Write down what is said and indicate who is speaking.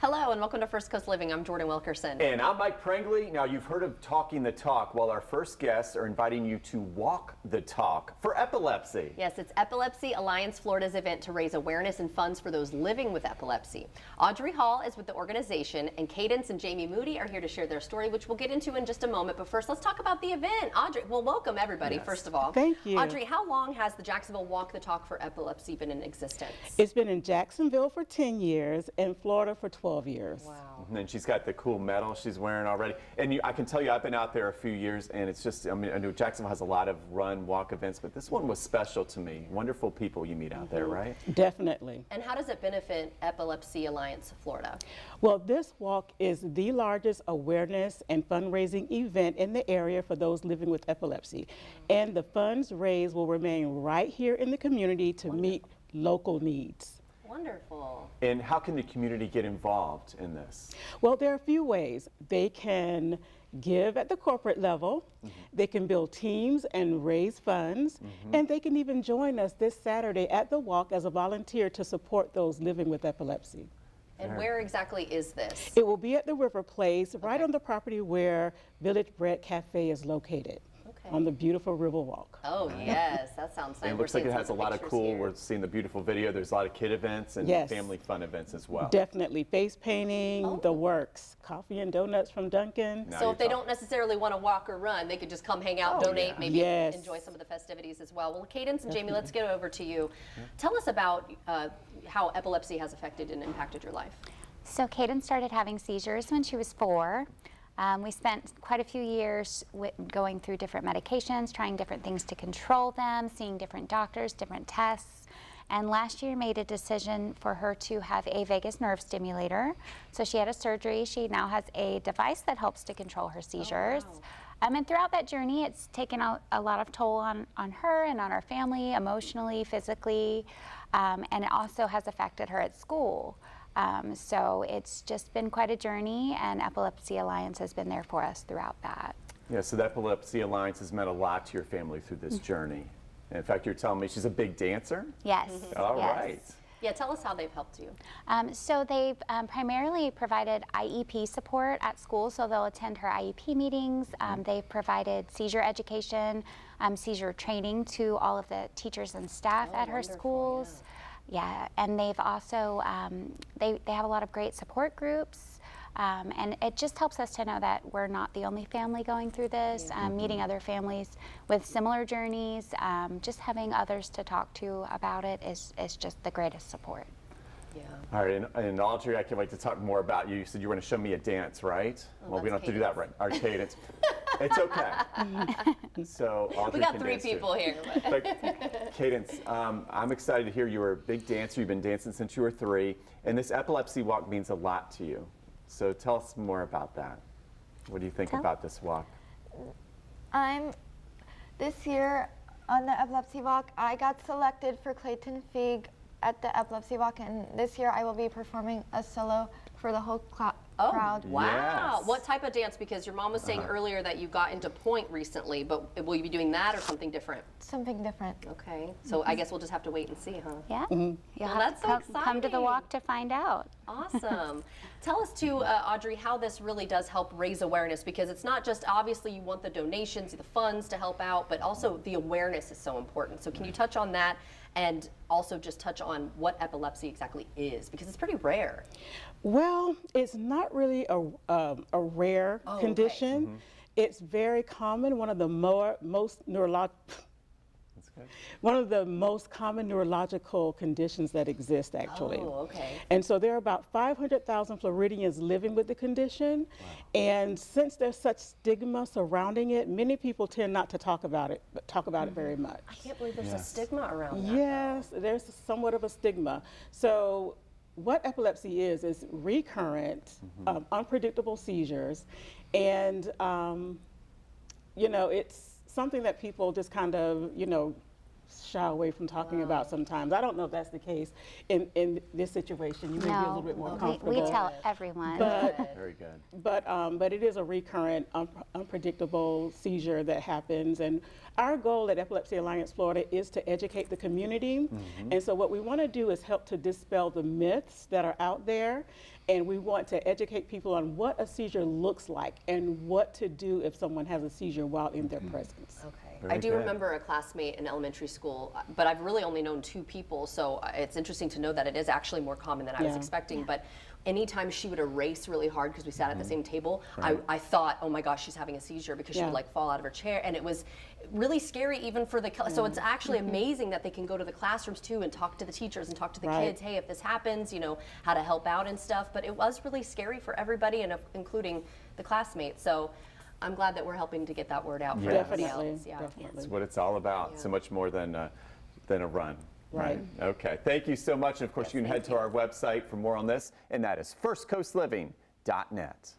Speaker 1: Hello and welcome to First Coast Living. I'm Jordan Wilkerson.
Speaker 2: And I'm Mike Prangley. Now you've heard of Talking the Talk. Well, our first guests are inviting you to walk the talk for epilepsy.
Speaker 1: Yes, it's Epilepsy Alliance Florida's event to raise awareness and funds for those living with epilepsy. Audrey Hall is with the organization, and Cadence and Jamie Moody are here to share their story, which we'll get into in just a moment. But first, let's talk about the event. Audrey, well, welcome everybody,
Speaker 2: Yes.
Speaker 1: First of all.
Speaker 3: Thank you.
Speaker 1: Audrey, how long has the Jacksonville Walk the Talk for Epilepsy been in existence?
Speaker 3: It's been in Jacksonville for 10 years and Florida for 12 years.
Speaker 1: Wow.
Speaker 2: And then she's got the cool medal she's wearing already. And I can tell you, I've been out there a few years, and it's just, I mean, I know Jacksonville has a lot of run, walk events, but this one was special to me. Wonderful people you meet out there, right?
Speaker 3: Definitely.
Speaker 1: And how does it benefit Epilepsy Alliance Florida?
Speaker 3: Well, this walk is the largest awareness and fundraising event in the area for those living with epilepsy. And the funds raised will remain right here in the community to meet local needs.
Speaker 1: Wonderful.
Speaker 2: And how can the community get involved in this?
Speaker 3: Well, there are a few ways. They can give at the corporate level, they can build teams and raise funds, and they can even join us this Saturday at the walk as a volunteer to support those living with epilepsy.
Speaker 1: And where exactly is this?
Speaker 3: It will be at the River Place, right on the property where Village Bread Cafe is located, on the beautiful Riverwalk.
Speaker 1: Oh, yes, that sounds nice.
Speaker 2: And it looks like it has a lot of cool, we're seeing the beautiful video, there's a lot of kid events and
Speaker 3: Yes.
Speaker 2: family fun events as well.
Speaker 3: Definitely. Face painting, the works, coffee and donuts from Dunkin'.
Speaker 2: Now
Speaker 1: So
Speaker 2: you're
Speaker 1: if they
Speaker 2: talking.
Speaker 1: don't necessarily want to walk or run, they could just come hang out,
Speaker 2: Oh,
Speaker 1: donate,
Speaker 2: yeah.
Speaker 1: maybe
Speaker 3: Yes.
Speaker 1: enjoy some of the festivities as well. Well, Cadence and Jamie, let's get over to you. Tell us about how epilepsy has affected and impacted your life.
Speaker 4: So Cadence started having seizures when she was 4. We spent quite a few years going through different medications, trying different things to control them, seeing different doctors, different tests. And last year made a decision for her to have a vagus nerve stimulator. So she had a surgery. She now has a device that helps to control her seizures.
Speaker 1: wow.
Speaker 4: And throughout that journey, it's taken a lot of toll on her and on our family, emotionally, physically, and it also has affected her at school. So it's just been quite a journey, and Epilepsy Alliance has been there for us throughout that.
Speaker 2: Yeah, so the Epilepsy Alliance has meant a lot to your family through this journey. In fact, you're telling me she's a big dancer?
Speaker 4: Yes.
Speaker 2: All
Speaker 4: yes.
Speaker 2: right.
Speaker 1: Yeah, tell us how they've helped you.
Speaker 4: So they've primarily provided IEP support at school, so they'll attend her IEP meetings. They've provided seizure education, seizure training to all of the teachers and staff at her
Speaker 1: wonderful,
Speaker 4: schools. Yeah, and they've also, they have a lot of great support groups, and it just helps us to know that we're not the only family going through this, meeting other families with similar journeys, just having others to talk to about it is just the greatest support.
Speaker 1: Yeah.
Speaker 2: All right, and Audrey, I can't wait to talk more about you. You said you were going to show me a dance, right? Well, we don't
Speaker 1: that's
Speaker 2: have to do that right. Our cadence. It's okay. So Audrey
Speaker 1: We got
Speaker 2: can
Speaker 1: 3
Speaker 2: dance too.
Speaker 1: people here.
Speaker 2: But Cadence, I'm excited to hear you're a big dancer. You've been dancing since you were 3, and this epilepsy walk means a lot to you. So tell us more about that. What do you think about this walk?
Speaker 5: This year on the Epilepsy Walk, I got selected for Clayton Feig at the Epilepsy Walk, and this year I will be performing a solo for the whole crowd.
Speaker 1: Wow.
Speaker 2: Yes.
Speaker 1: What type of dance? Because your mom was saying earlier that you got into point recently, but will you be doing that or something different?
Speaker 5: Something different.
Speaker 1: Okay. So I guess we'll just have to wait and see, huh?
Speaker 4: Yeah, you'll have
Speaker 1: that's
Speaker 4: to
Speaker 1: so
Speaker 4: come to the
Speaker 1: exciting.
Speaker 4: walk to find out.
Speaker 1: Awesome. Tell us too, Audrey, how this really does help raise awareness, because it's not just obviously you want the donations, the funds to help out, but also the awareness is so important. So can you touch on that and also just touch on what epilepsy exactly is, because it's pretty rare.
Speaker 3: Well, it's not really a rare condition. It's very common. One of the most common neurological conditions that exist, actually.
Speaker 1: Oh, okay.
Speaker 3: And so there are about 500,000 Floridians living with the condition. And since there's such stigma surrounding it, many people tend not to talk about it very much.
Speaker 1: I can't believe there's a stigma around that.
Speaker 3: Yes, there's somewhat of a stigma. So what epilepsy is recurrent, unpredictable seizures. And, you know, it's something that people just kind of, you know, shy away from talking about sometimes. I don't know if that's the case in this situation. You may be a little bit more comfortable.
Speaker 4: We tell everyone.
Speaker 2: Very good.
Speaker 3: But it is a recurrent, unpredictable seizure that happens. And our goal at Epilepsy Alliance Florida is to educate the community. And so what we want to do is help to dispel the myths that are out there and we want to educate people on what a seizure looks like and what to do if someone has a seizure while in their presence.
Speaker 1: Okay.
Speaker 2: Very
Speaker 1: I do
Speaker 2: good.
Speaker 1: remember a classmate in elementary school, but I've really only known 2 people, so it's interesting to know that it is actually more common than I was
Speaker 3: Yeah.
Speaker 1: expecting. But anytime she would erase really hard because we sat at the same table,
Speaker 2: Right.
Speaker 1: I thought, oh my gosh, she's having a seizure, because she
Speaker 3: Yeah.
Speaker 1: would like fall out of her chair, and it was really scary even for the so it's actually amazing that they can go to the classrooms too and talk to the teachers and talk to the
Speaker 3: Right.
Speaker 1: kids, hey, if this happens, you know, how to help out and stuff. But it was really scary for everybody, and including the classmates. So I'm glad that we're helping to get that word out for
Speaker 2: Yes.
Speaker 1: everybody
Speaker 3: Definitely,
Speaker 1: else. Yeah.
Speaker 3: definitely.
Speaker 2: That's what it's all about.
Speaker 1: Yeah.
Speaker 2: So much more than a run.
Speaker 3: Right.
Speaker 2: Okay. Thank you so much. And of course, you can head to our website for more on this, and that is firstcoastliving.net.